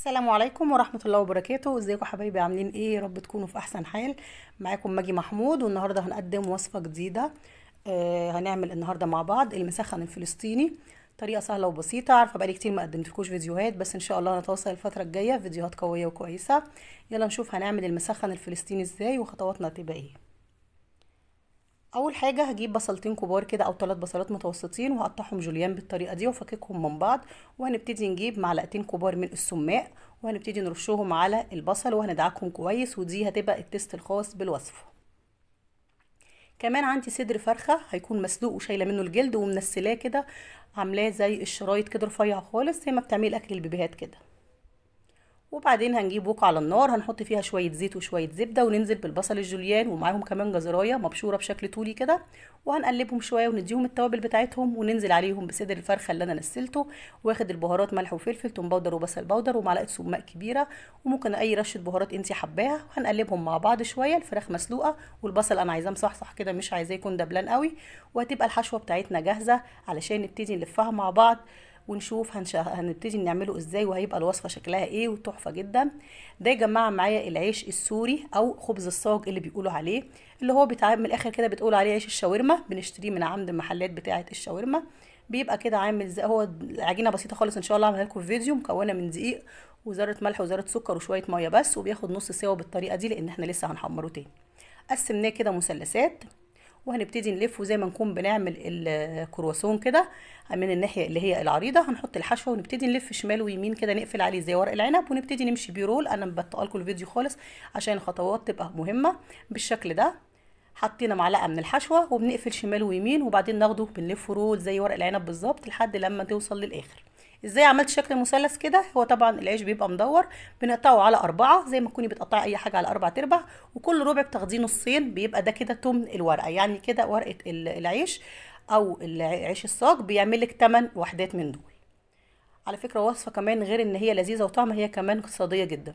السلام عليكم ورحمة الله وبركاته. ازيكم حبايبي؟ عاملين ايه؟ يا رب تكونوا في احسن حال. معاكم ماجي محمود، والنهاردة هنقدم وصفة جديدة. هنعمل النهاردة مع بعض المسخن الفلسطيني. طريقة سهلة وبسيطة. عارفة بقالي كتير ما قدمتلكوش فيديوهات، بس ان شاء الله هنتواصل الفترة الجاية فيديوهات قوية وكويسة. يلا نشوف هنعمل المسخن الفلسطيني ازاي وخطواتنا هتبقى ايه. اول حاجه هجيب بصلتين كبار كده او 3 بصلات متوسطين وهقطعهم جوليان بالطريقه دي وافككهم من بعض. وهنبتدي نجيب معلقتين كبار من السماق وهنبتدي نرشهم على البصل وهندعكهم كويس، ودي هتبقى التست الخاص بالوصفه. كمان عندي صدر فرخه هيكون مسلوق وشايله منه الجلد ومنسلاه كده، عاملاه زي الشرايط كده رفيع خالص زي ما بتعملي اكل البيبيهات كده. وبعدين هنجيب بوكة على النار هنحط فيها شوية زيت وشوية زبدة وننزل بالبصل الجوليان ومعاهم كمان جزراية مبشورة بشكل طولي كده، وهنقلبهم شوية ونديهم التوابل بتاعتهم وننزل عليهم بصدر الفرخة اللي انا نسلته، واخد البهارات ملح وفلفل توم باودر وبصل باودر ومعلقة سماق كبيرة، وممكن اي رشة بهارات انتي حباها. وهنقلبهم مع بعض شوية. الفراخ مسلوقة والبصل انا عايزاه مصحصح كده، مش عايزاه يكون دبلان قوي. وهتبقى الحشوة بتاعتنا جاهزة علشان نبتدي نلفها مع بعض ونشوف هنبتدي نعمله ازاي وهيبقى الوصفه شكلها ايه، وتحفه جدا. ده يا جماعه معايا العيش السوري او خبز الصاج اللي بيقولوا عليه، اللي هو بيتعمل من الاخر كده بتقول عليه عيش الشاورما، بنشتريه من عند المحلات بتاعه الشاورما. بيبقى كده عامل زي هو العجينه بسيطه خالص، ان شاء الله هعملها لكم في فيديو، مكونه من دقيق وذره ملح وذره سكر وشويه ميه بس، وبياخد نص سوا بالطريقه دي لان احنا لسه هنحمره تاني. قسمناه كده مثلثات وهنبتدي نلفه زي ما نكون بنعمل الكرواسون كده. من الناحيه اللي هي العريضه هنحط الحشوه ونبتدي نلف شمال ويمين كده، نقفل عليه زي ورق العنب ونبتدي نمشي بيه رول. انا مبطئه لكم الفيديو خالص عشان الخطوات تبقى مهمه. بالشكل ده حطينا معلقه من الحشوه وبنقفل شمال ويمين وبعدين ناخده بنلفه رول زي ورق العنب بالظبط لحد لما توصل للاخر. ازاي عملت شكل مثلث كده؟ هو طبعا العيش بيبقى مدور، بنقطعه على 4 زي ما تكوني بتقطعي اي حاجه على 4 ارباع، وكل ربع بتاخديه نصين، بيبقى ده كده تمن الورقه. يعني كده ورقه العيش او العيش الصاج بيعمل لك 8 وحدات من دول. على فكره وصفه كمان غير ان هي لذيذه وطعمها، هي كمان اقتصاديه جدا.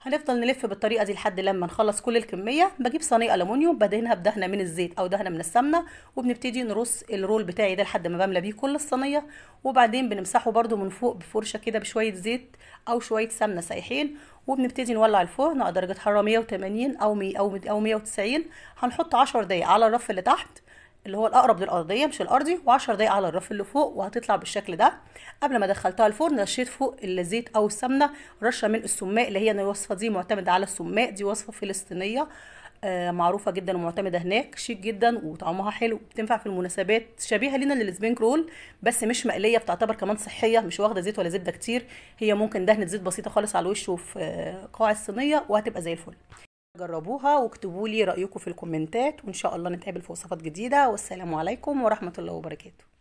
هنفضل نلف بالطريقه دي لحد لما نخلص كل الكميه. بجيب صينيه الومنيوم بدهنها بدهنه من الزيت او دهنه من السمنه، وبنبتدي نرص الرول بتاعي ده لحد ما بملى بيه كل الصينيه. وبعدين بنمسحه برده من فوق بفرشه كده بشويه زيت او شويه سمنه سايحين، وبنبتدي نولع الفرن على درجه حراره 180 او 100 او 190. هنحط 10 دقايق على الرف اللي تحت اللي هو الاقرب للارضيه مش الارضي، و10 دقايق على الرف اللي فوق، وهتطلع بالشكل ده. قبل ما دخلتها الفرن رشيت فوق الزيت او السمنه رشه من السماق، اللي هي الوصفه دي معتمده على السماق، دي وصفه فلسطينيه معروفه جدا ومعتمده هناك، شيك جدا وطعمها حلو، بتنفع في المناسبات، شبيهه لينا للسبرينج رول بس مش مقليه، بتعتبر كمان صحيه، مش واخده زيت ولا زبده كتير. هي ممكن دهنه زيت بسيطه خالص على الوش وفي قاع الصينيه وهتبقى زي الفل. جربوها واكتبوا لي رأيكم في الكومنتات، وإن شاء الله نتقابل في وصفات جديدة. والسلام عليكم ورحمة الله وبركاته.